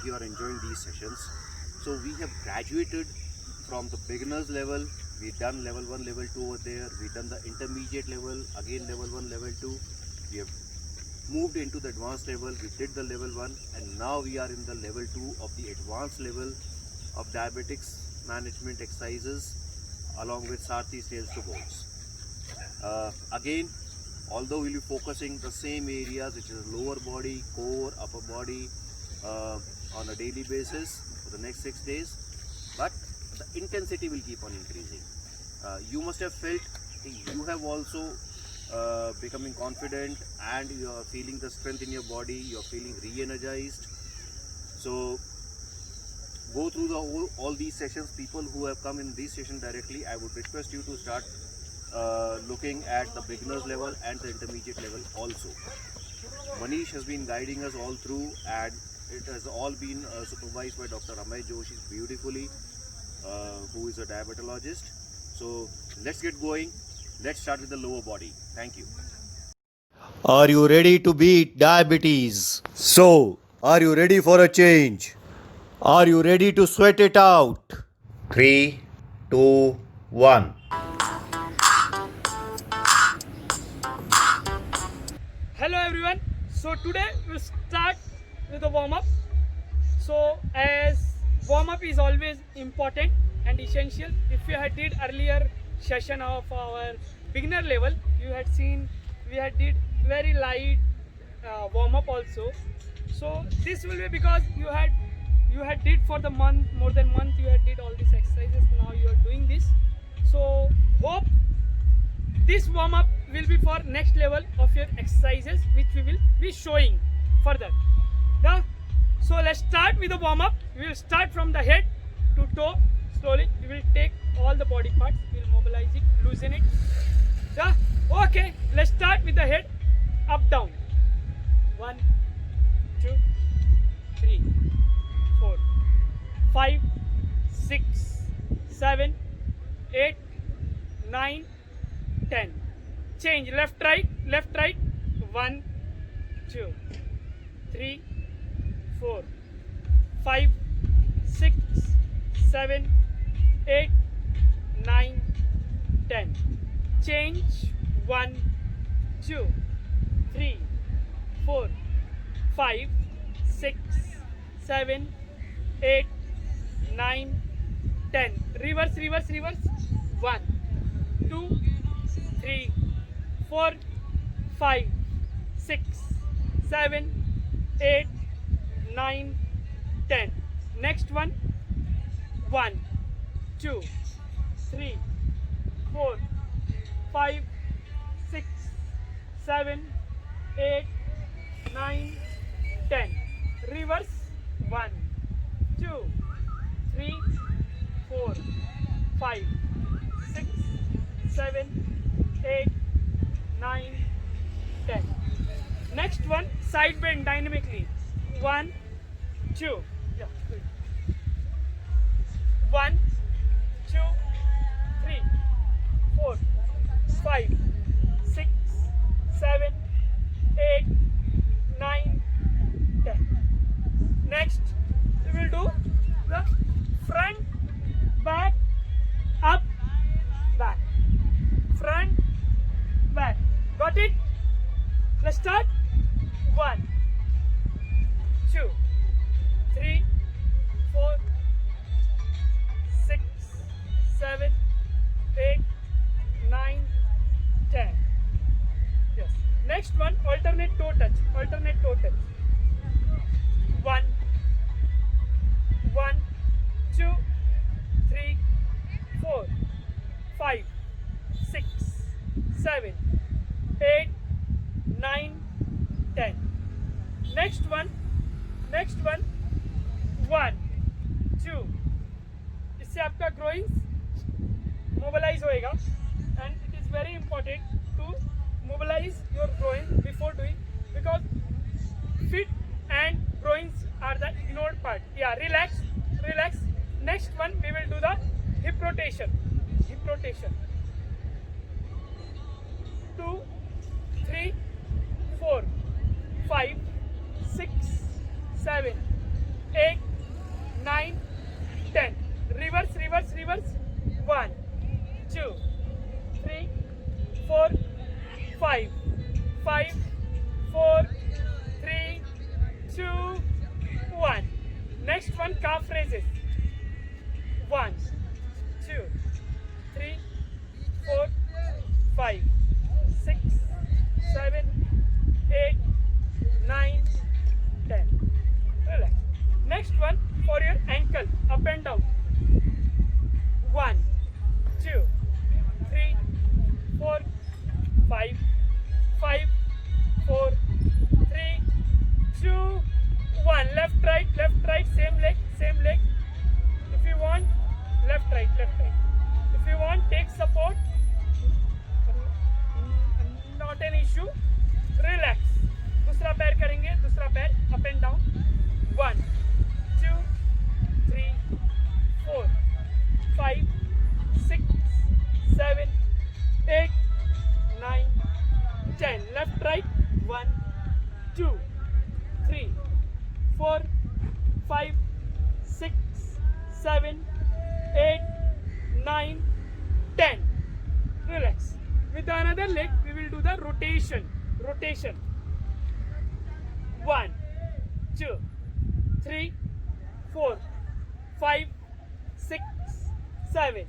hope you are enjoying these sessions. So we have graduated from the beginners level. We've done level 1, level 2 over there. We've done the intermediate level, again level 1, level 2. We have moved into the advanced level. We did the level 1 and now we are in the level 2 of the advanced level of diabetics management exercises along with Sarthi scales to bolts. Again, although we'll be focusing the same areas, which is lower body, core, upper body on a daily basis for the next 6 days, but the intensity will keep on increasing. You must have felt, you have also becoming confident and you are feeling the strength in your body, you are feeling re-energized. So go through all these sessions. People who have come in this session directly, I would request you to start looking at the beginners level and the intermediate level also. Manish has been guiding us all through and it has all been supervised by Dr. Amay Joshi beautifully, who is a diabetologist. So let's get going. Let's start with the lower body. Thank you. Are you ready to beat diabetes? So, are you ready for a change? Are you ready to sweat it out? 3, 2, 1. Hello everyone. So today we'll start with a warm-up. So as warm-up is always important and essential. If you had did earlier session of our beginner level, you had seen we had did very light warm-up also. So this will be because you had did for the month, more than month you had did all these exercises. Now you are doing this. So hope this warm-up will be for next level of your exercises, which we will be showing further. Yeah? So let's start with the warm-up. We will start from the head to toe. Slowly we will take all the body parts, we will mobilize it, loosen it. Yeah? Okay, let's start with the head. Up, down. 1, 2, 3, 4, 5, 6, 7, 8, 9, 10. Change left, right, 1, 2, 3, 4, 5, 6, 7, 8, 9, 10. Change 1, 2, 3, 4, 5, 6, 7, 8, 9, 10. Reverse, 1, 2, 3, 4, 5, 6, 7, 8, 9, 10. Next one. 1, 2, 3, 4, 5, 6, 7, 8, 9, 10. Reverse. 1, 2, 3, 4, 5, 6, 7, 8, 9, 10. Next one, side bend dynamically. 1, 2. Yeah, good. 1, 2, 3, 4, 5, 6, 7, 8, 9, 10. Next, we will do the front, back, up, back. Front, back. Got it? Let's start. 1, 2, 3, 4, 6, 7, 8, 9, 10. Yes. Next one, alternate toe touch. 1, 2, 3, 4, 5, 6, 7, 8, 9, 10. Next one, 1, 2. इससे आपका growing mobilise होएगा and it is very important to mobilize your groin before doing, because feet and groins are the ignored part. Yeah, relax. Next one, we will do the hip rotation. 2, 3, 4, 5, 6, 7, 8, reverse. 1, 2, 3, 4, 5. 5, 4, 3, 2, 1. Next one, calf raises. 1, 2, 3, 4, 5, 6, 7, 8, 9, 10. Relax. Next one for your ankle, up and down. 1, 2, 3, 4, 5, 5, 4, 3, 2, 1. Left, right, same leg, same leg. If you want, left, right, left, right. If you want, take support. Not an issue. Relax. दूसरा पैर करेंगे, दूसरा पैर up and down. 1, 2, 3, 4, 5, 6, 7, 8, 9, 10. Left, right. 1, 2, 3, 4, 5, 6, 7, 8, 9, 10. Relax. With the another leg, we will do the rotation. 1, 2, 3, 4, 5, 6, 7,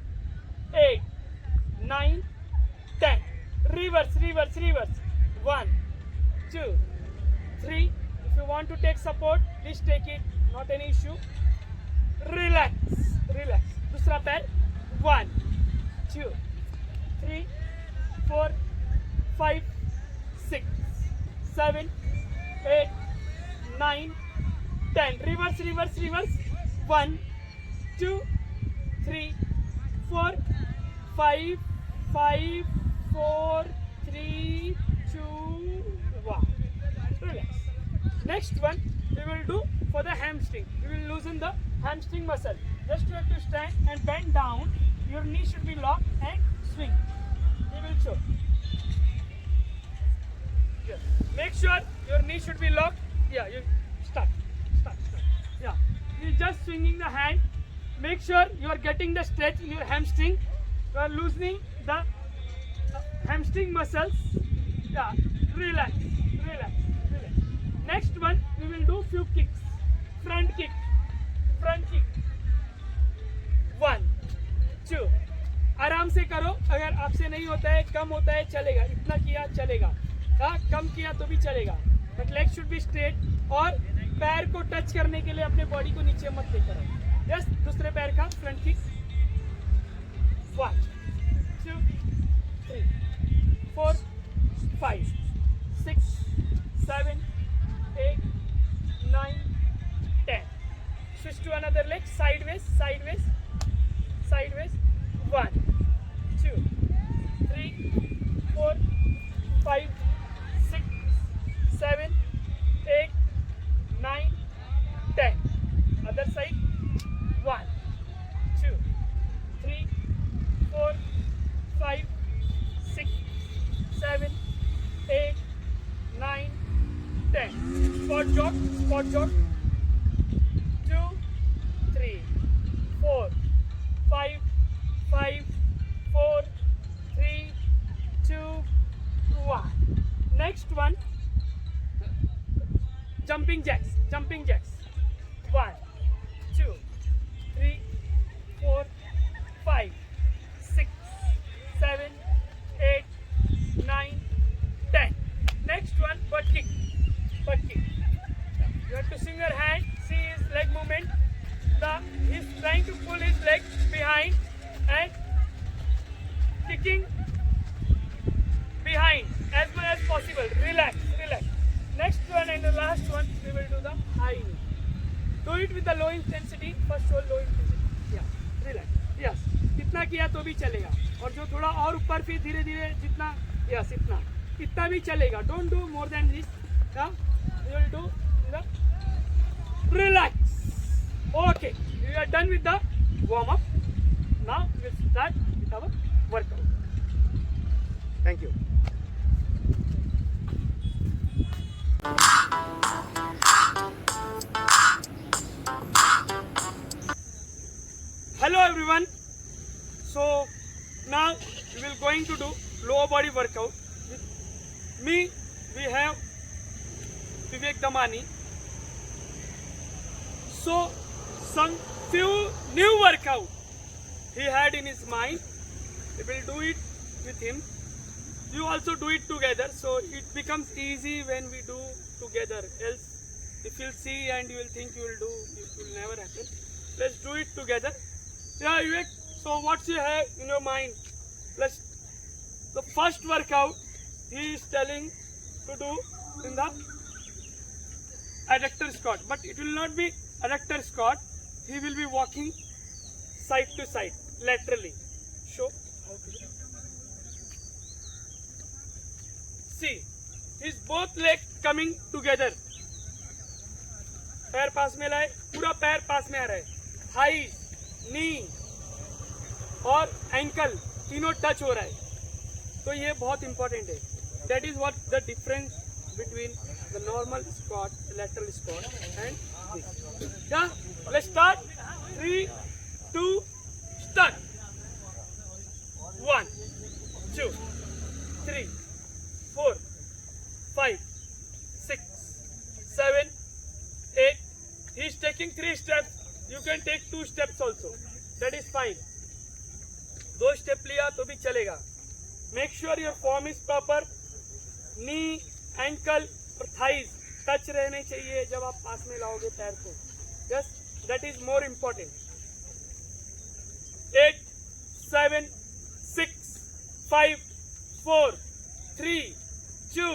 8, 9, 10. Reverse. 1, 2, 3. If you want to take support, please take it. Not an issue. Relax. दूसरा पैर. 1, 2, 3, 4, 5, 6, 7, 8, 9, 10. Reverse. 1, 2, 3, 4, 5, 4, 3, 2, 1. Relax. Next one we will do for the hamstring. We will loosen the hamstring muscle. Just you have to stand and bend down. Your knee should be locked and swing. He will show. Yes. Make sure your knee should be locked. Yeah, you start. Yeah, you just swinging the hand. Make sure you are getting the stretch in your hamstring. You are loosening the hamstring muscles. Yeah, relax. Next one, we will do few kicks. Front kick. 1, 2. आराम से करो. अगर आपसे नहीं होता है, कम होता है, चलेगा. इतना किया चलेगा. कम किया तो भी चलेगा. But leg should be straight. और पैर को टच करने के लिए अपने बॉडी को नीचे मत लेकर आओ. यस, दूसरे पैर का front kick. 1, 2, 3, 4, 5, 6, 7, 8, 9, 10. Switch to another leg. Sideways. 1, 2, 3, 4, 5, 6, 7, 8, 9, 10. Other side. 1, 2, 3, 4, 5, 6, 7, 8, 9, 10. Spot jog. 2, 3, 4, 5, 4, 3, 2, 1. Next one, jumping jacks. 1, 2, 3, 4, 5, 6, 7, 8, 9, 10. Next one, butt kick. You have to swing your hand. See his leg movement. He's trying to pull his leg behind and kicking behind as much as possible. Relax. Next one and the last one, we will do the high knee. Do it with the low intensity. First hold low intensity. Yeah, relax. Yes, इतना किया तो भी चलेगा. और जो थोड़ा और ऊपर फिर धीरे धीरे जितना, yes, इतना भी चलेगा. Don't do more than this. Yeah, you will do the relax. Okay, we are done with the warm up. Now we will start with our workout. Thank you. Hello everyone. Now we will going to do lower body workout. With me, we have Vivek Damani. So some few new workout he had in his mind. We will do it with him. You also do it together, so it becomes easy when we do together. Else, if you'll see and you will think you will do, it will never happen. Let's do it together. Yeah, Vivek. So what you have in your mind? Let's. The first workout he is telling to do in the adductor squat, but it will not be adductor squat. He will be walking side to side laterally. Show how to do. See, his both legs coming together. पैर पास में लाए, पूरा पैर पास में आ रहा है. Thai, नी और ankle तीनों टच हो रहा है. तो ये बहुत इंपॉर्टेंट है. That is what the difference between the normal squat, lateral squat and this. Yeah, let's start. 3, 2, start. 1, 2, 3, 4, 5, 6, 7, 8. He is taking 3 steps. You can take 2 steps also. That is fine. 2 step लिया तो भी चलेगा. Make sure your form is proper. Knee, ankle और thighs touch रहने चाहिए जब आप पास में लाओगे पैर को. Yes, that is more important. 8, 7, 6, 5, 4, 3, 2,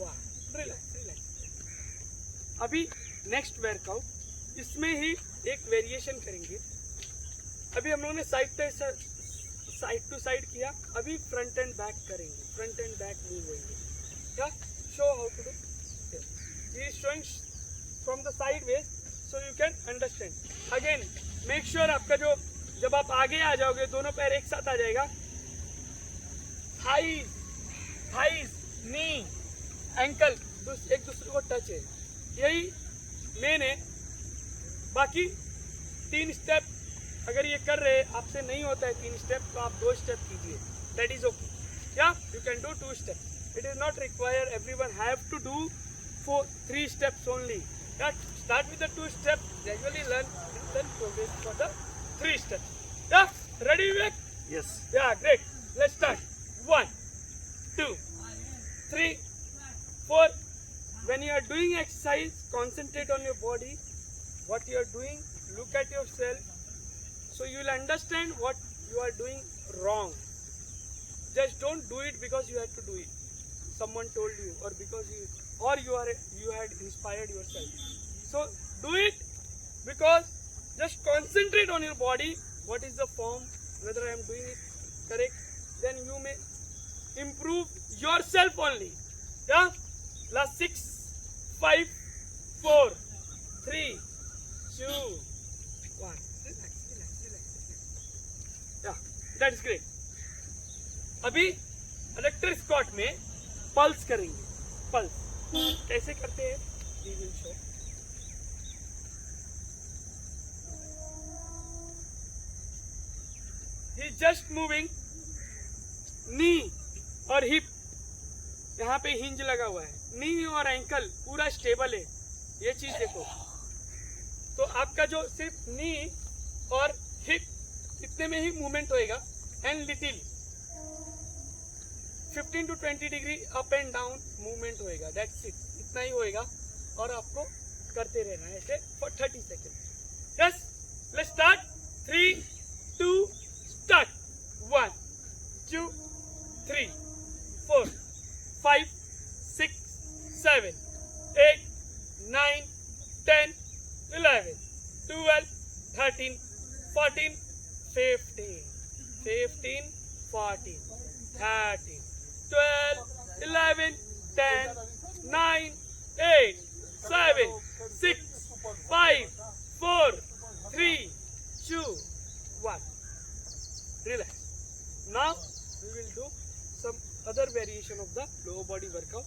1. Relax. अभी नेक्स्ट वर्कआउट, इसमें ही एक वेरिएशन करेंगे. अभी हम लोगों ने साइड टू साइड किया. अभी फ्रंट एंड बैक करेंगे. फ्रंट एंड बैक मूव होंगे. क्या show how to do. He is showing from the sideways so you can understand. Again make sure आपका जो जब आप आगे आ जाओगे दोनों पैर एक साथ आ जाएगा. थाइज, नी, एंकल एक दूसरे को टच है. यही मेन है. बाकी 3 स्टेप अगर ये कर रहे आपसे नहीं होता है 3 स्टेप तो आप 2 स्टेप कीजिए. That is okay. या you can do 2 step. It is not require everyone have to do 3 steps only. Start with the 2 steps, gradually learn and then progress for the 3 steps. Yeah, ready Vivek? Yes. Yeah, great. Let's start. 1, 2, 3, 4. When you are doing exercise, concentrate on your body, what you are doing, look at yourself, so you will understand what you are doing wrong. Just don't do it because you have to do it. Someone told you, or because you had inspired yourself. So do it because just concentrate on your body. What is the form? Whether I am doing it correct, then you may improve yourself only. Yeah. Last 6, 5, 4, 3, 2, 1. Relax. Yeah, that's great. अभी adductor squat में pulse करेंगे. Pulse कैसे करते हैं? We will show. He is just moving knee और hip. यहाँ पे hinge लगा हुआ है. नी और एंकल पूरा स्टेबल है. ये चीज देखो. तो आपका जो सिर्फ नी और हिप इतने में ही मूवमेंट होएगा. And little 15 to 20 degree up and down movement होएगा. That's it. इतना ही होएगा और आपको करते रहना है ऐसे for 30 second. Yes, let's start. 3, 2, start. 1, 2, 3, 4, 5, 6, 7, 8, 9, 10, 11, 12, 13, 14, 15, 14, 13, 12, 11, 10, 9, 8, 7, 6, 5, 4, 3, 2, 1. Relax. Now we will do some other variation of the lower body workout.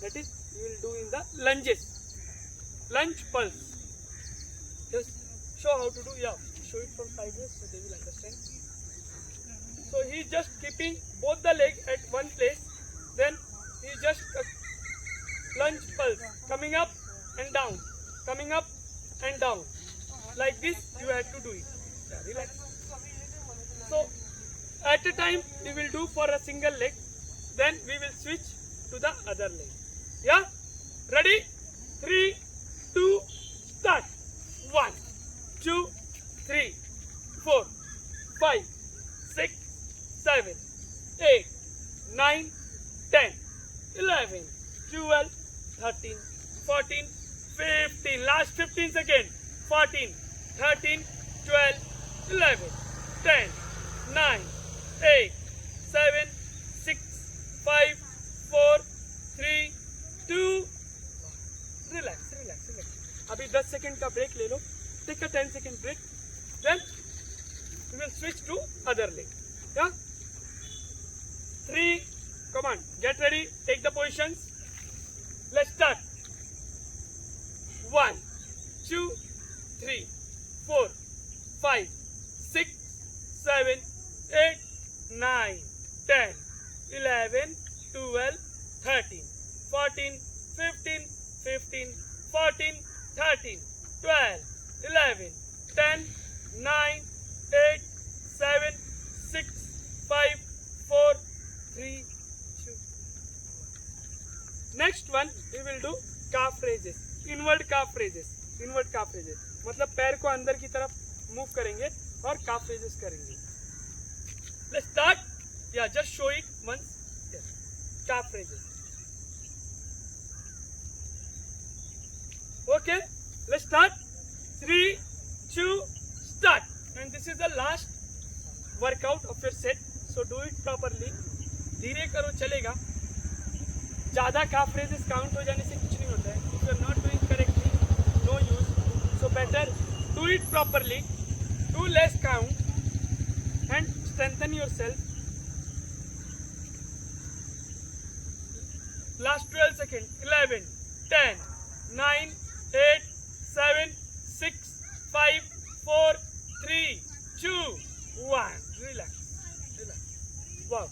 That is, we will do in the lunges. Lunge pulse. Just show how to do. Yeah, show it from sideways so they will understand. So he just keeping both the legs at one place. Then you just lunge pulse, coming up and down, coming up and down. Like this you have to do it. Yeah, relax. So at a time we will do for a single leg, then we will switch to the other leg. Yeah? Ready? 3, 2, start. 1, 2, 3, 4, 5, 6, 7, 8, 9, 10, 11, 12, 13, 14, 15. Last 15 seconds. 14, 13, 12, 11, 10, 9, 8, 7, 6, 5, 4, 3, 2. Relax, relax, relax. अभी 10 second का break ले लो. Take a 10 second break. Then we will switch to other leg. Yeah? 3, come on, get ready, take the positions. Let's start. 1, 2, 3, 4, 5, 6, 7, 8, 9, 10, 11, 12, 13, 14, 15, 15, 14, 13, 12, 11, 10, 9, 8, 7, 6, 5, 4, 3, 2. Next one, we will do calf raises, inward calf raises, inward calf raises. मतलब पैर को अंदर की तरफ move करेंगे और calf raises करेंगे. Let's start. Yeah, just show it once. Yes. Calf raises. Okay, let's start. 3, 2, start. And this is the last workout of your set. So do it properly. धीरे करो चलेगा. ज़्यादा calf raises काउंट हो जाने से कुछ नहीं होता है. If you are not doing correctly, no use. So better do it properly. Do less count and strengthen yourself. Last 12 seconds. 11, 10, 9, 8, 7, 6, 5, 4, 3, 2, 1. Relax. Relax. Wow.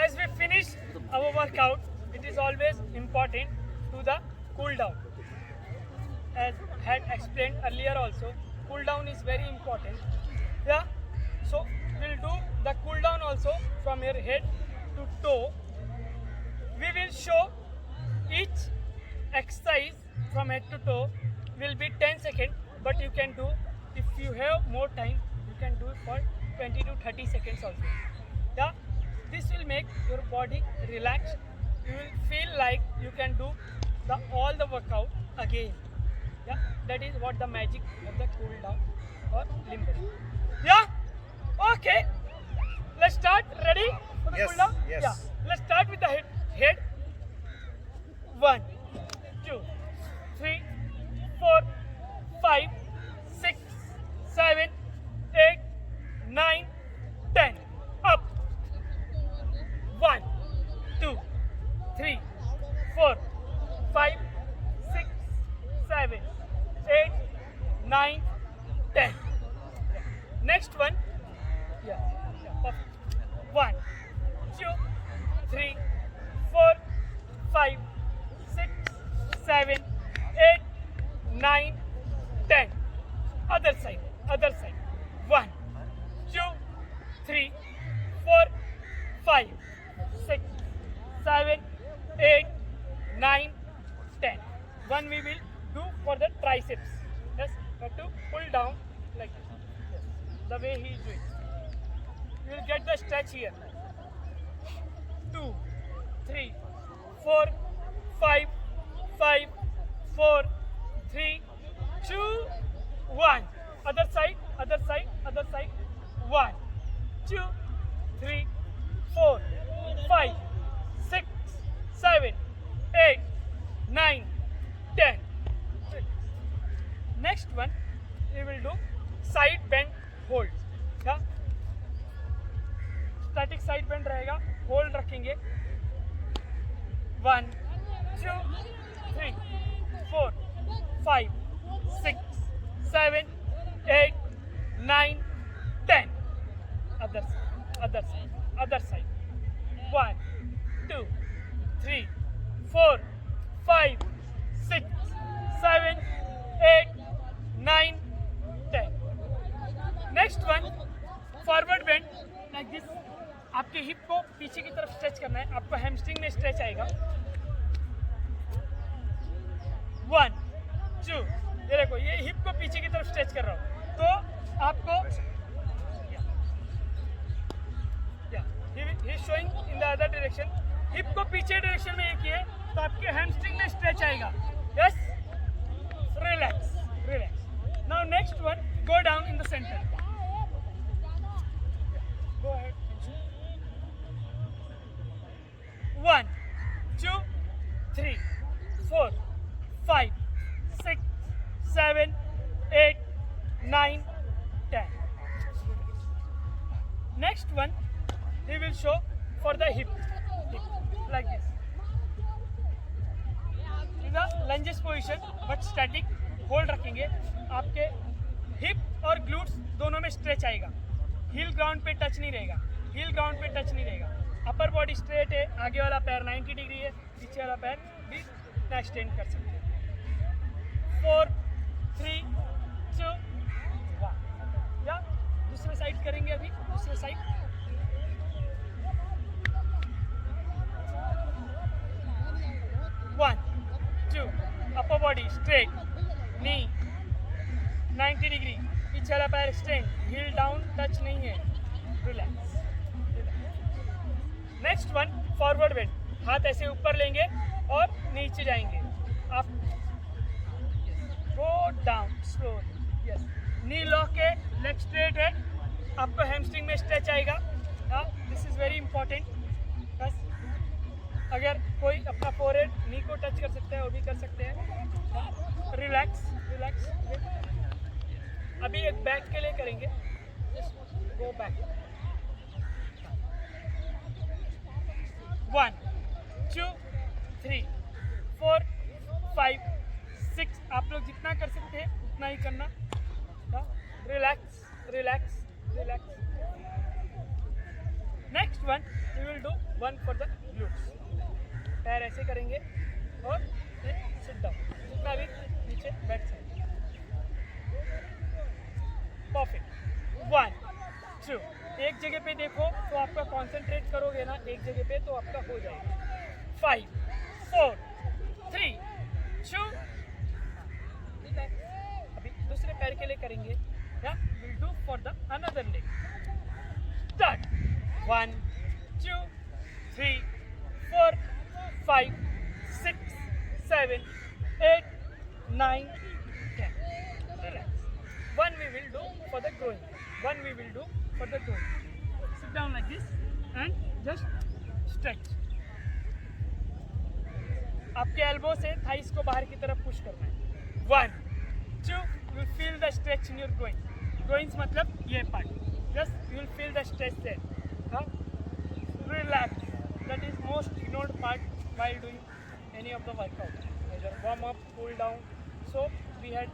As we finish our workout, it is always important to the cool down. As had explained earlier also, cool down is very important. Yeah. So we'll do the cool down also from your head to toe. We will show each exercise from head to toe will be 10 seconds, but you can do, if you have more time, you can do it for 20 to 30 seconds also. Yeah, this will make your body relaxed. You will feel like you can do all the workout again. Yeah, that is what the magic of the cool down or limb is. Yeah. Okay, let's start. Ready for the cool down? Yes. Yeah. Let's start with the head. Head. 1, 2, 3, 4, 5, 6, 7, 8, 9, 10. Up. 1, 2, 3, 4, 5, 6, 7, 8, 9, 10. Next one. Yeah, perfect. 1, 2, 3, 4, 5, 6, 7, 8, 9, 10. Other side, other side. 1, 2, 3, 4, 5, 6, 7, 8, 9, 10. One we will do for the triceps. Yes, have to pull down like this. Yes. The way he is doing. You will get the stretch here. 2, 3, 4, 5, 5, 4, 3, 2, 1. Other side, other side, other side. 1, 2, 3, 4, 5, 6, 7, 8, 9, 10. Next one, we will do side bend hold. Yeah? Static side bend रहेगा, hold रखेंगे. 1, 2, 3, 4, 5, 6, 7, 8, 9, 10. Other side, other side, other side. 1, 2, 3, 4, 5, 6, 7, 8, 9, 10. Next one, forward bend like this. आपके hip को पीछे की तरफ stretch करना है, आपको हैमस्ट्रिंग में स्ट्रेच आएगा. 1, 2, ये देखो, ये हिप को पीछे की तरफ स्ट्रेच कर रहा हूँ, तो आपको he is showing in the other direction. Hip को पीछे डायरेक्शन में किए तो आपके हैमस्ट्रिंग में स्ट्रेच आएगा. Yes, relax, relax. Now next one, go down in the centre. Go ahead. 1, 2, 3, 4, 5, 6, 7, 8, 9, 10. Next one, he will show for the hip like this. In the lunges position but static, hold रखेंगे. आपके hip और glutes दोनों में stretch आएगा. Heal ground पे touch नहीं रहेगा, heal ground पे टच नहीं रहेगा. अपर बॉडी स्ट्रेट है, आगे वाला पैर 90 डिग्री है, पीछे वाला पैर भी एक्सटेंड कर सकते हैं. 4, 3, 2, 1. या दूसरे साइड करेंगे. अभी दूसरे साइड. 1, 2, अपर बॉडी स्ट्रेट, नी 90 डिग्री, पीछे वाला पैर एक्सटेंड, हील डाउन टच नहीं है, relax. Next one, forward bend. हाथ ऐसे ऊपर लेंगे और नीचे जाएंगे. आप गो डाउन स्लोली. यस, नी लॉक है, लेग स्ट्रेट है, आपको हैमस्ट्रिंग में स्ट्रेच आएगा. This is very important. बस अगर कोई अपना फोरहेड नी को टच कर सकता है वो भी कर सकते हैं. Relax, relax. अभी एक बैक के लिए करेंगे. Go back. 1, 2, 3, 4, 5, 6. आप लोग जितना कर सकते हैं उतना ही करना. Relax, relax, relax. Next one, we will do one for the glutes. पैर ऐसे करेंगे और सिट डाउन. जितना भी नीचे बैक साइड. परफेक्ट. 1, 2. एक जगह पे देखो तो आपका कॉन्सेंट्रेट करोगे ना एक जगह पे तो आपका हो जाएगा. 5, 4, 3, 2. अभी दूसरे पैर के लिए करेंगे. Will do for the another leg. Start. 1, 2, 3, 4, 5, 6, 7, 8, 9, 10. Relax. One we will do for the groin. One we will do for the groin. Sit down like this and just stretch. आपके एल्बो से थाइस को बाहर की तरफ push करना है. 1, 2. You will feel the stretch in your groin. Groins मतलब ये part. Just you will feel the stretch there. Relax. That is most ignored part while doing any of the workout, either warm up, cool down. So we had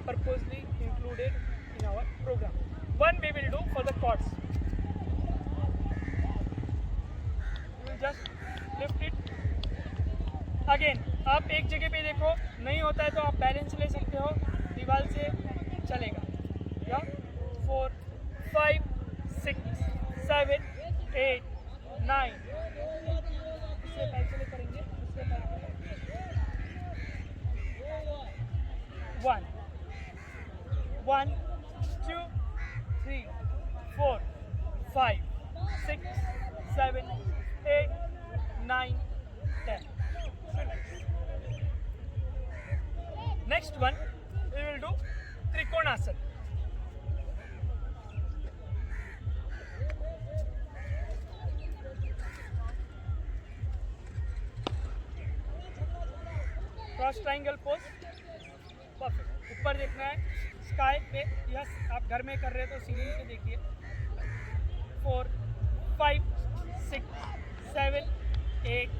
purposely included in our program. One we will do for the quads. We will just lift it. Again, आप एक जगह पे देखो नहीं होता है तो आप बैलेंस ले सकते हो, दीवार से चलेगा. या 4, 5, 6, 7, 8, 9. दूसरे पैर के लिए करेंगे. दूसरे पैर के लिए 1, 1, 2, 3, 4, 5, 6, 7, 8, 9, 10. Next one, we will do Trikonasana. Cross triangle pose. Perfect. ऊपर देखना है स्काई पे. यस, आप घर में कर रहे हो तो सीलिंग पे देखिए. 4, 5, 6, 7, 8,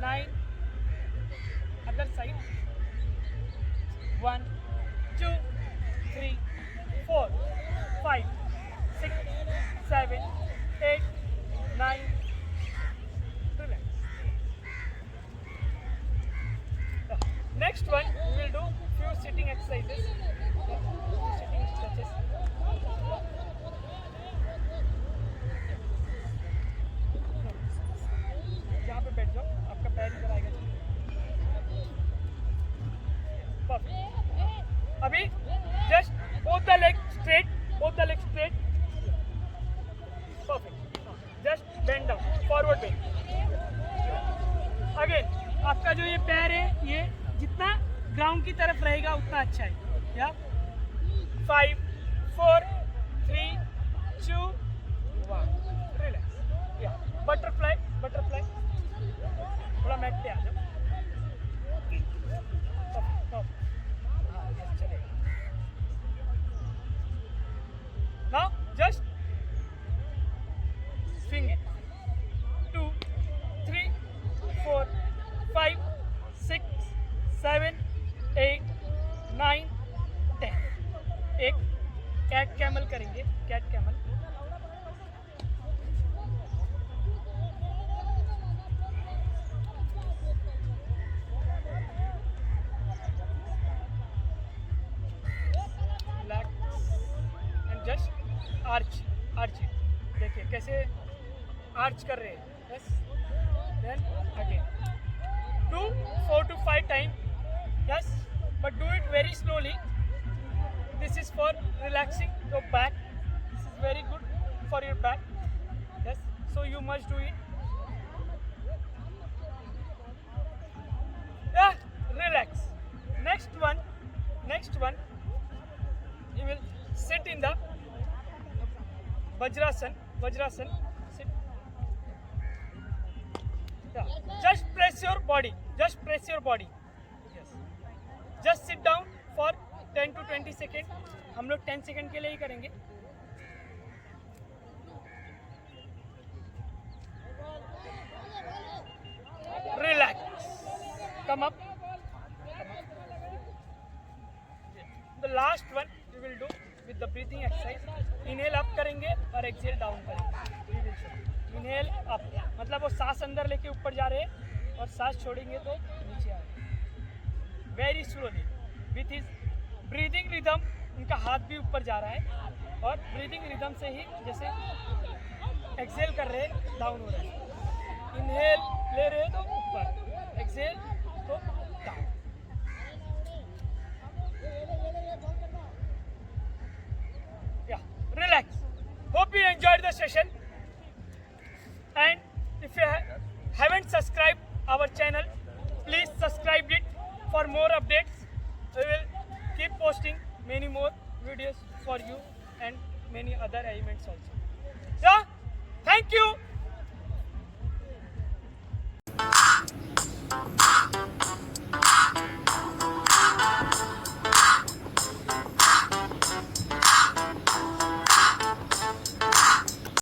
9. Other side. 1, 2, 3, 5, 6, 7, 8, 9. Relax. Next one, we will do few sitting exercises. Sitting stretches. यहाँ पे बैठ जाओ, आपका पैर इधर आएगा. Perfect. अभी just both the legs straight. Perfect. Just bend down, forward bend. Again, आपका जो ये पैर है, ये जितना ग्राउंड की तरफ रहेगा उतना अच्छा है. या 5, 4, 3, 2, 1. रिलैक्स. या बटरफ्लाई. थोड़ा मैट पे आ जाओ. Now just swing it. 2, 3, 4, 5, 6, 7, 8, 9, 10. एक कैट कैमल करेंगे. Cat camel. Just arch it. देखिए कैसे आर्च कर रहे हैं. Yes. Then again 2, 4 to 5 time. Yes, but do it very slowly. This is for relaxing your back. This is very good for your back. Yes, so you must do it. Relax. Next one, you will sit in the Vajrasan. Sit. Yeah. Just press your body. Yes. Just sit down for 10 to 20 seconds. हम लोग 10 second के लिए ही करेंगे. Relax. Come up. The last one we will do with the breathing exercise. Inhale up करेंगे और exhale down करेंगे. Inhale up मतलब वो सांस अंदर लेके ऊपर जा रहे हैं और सांस छोड़ेंगे तो नीचे आ रहे हैं. Very slowly with his breathing rhythm. उनका हाथ भी ऊपर जा रहा है और breathing rhythm से ही जैसे exhale कर रहे हैं डाउन हो रहा है. Inhale ले रहे हैं तो ऊपर, exhale तो down. Relax. Hope you enjoyed the session. And if you haven't subscribed our channel, please subscribe it for more updates. We will keep posting many more videos for you and many other elements also. Yeah. Thank you.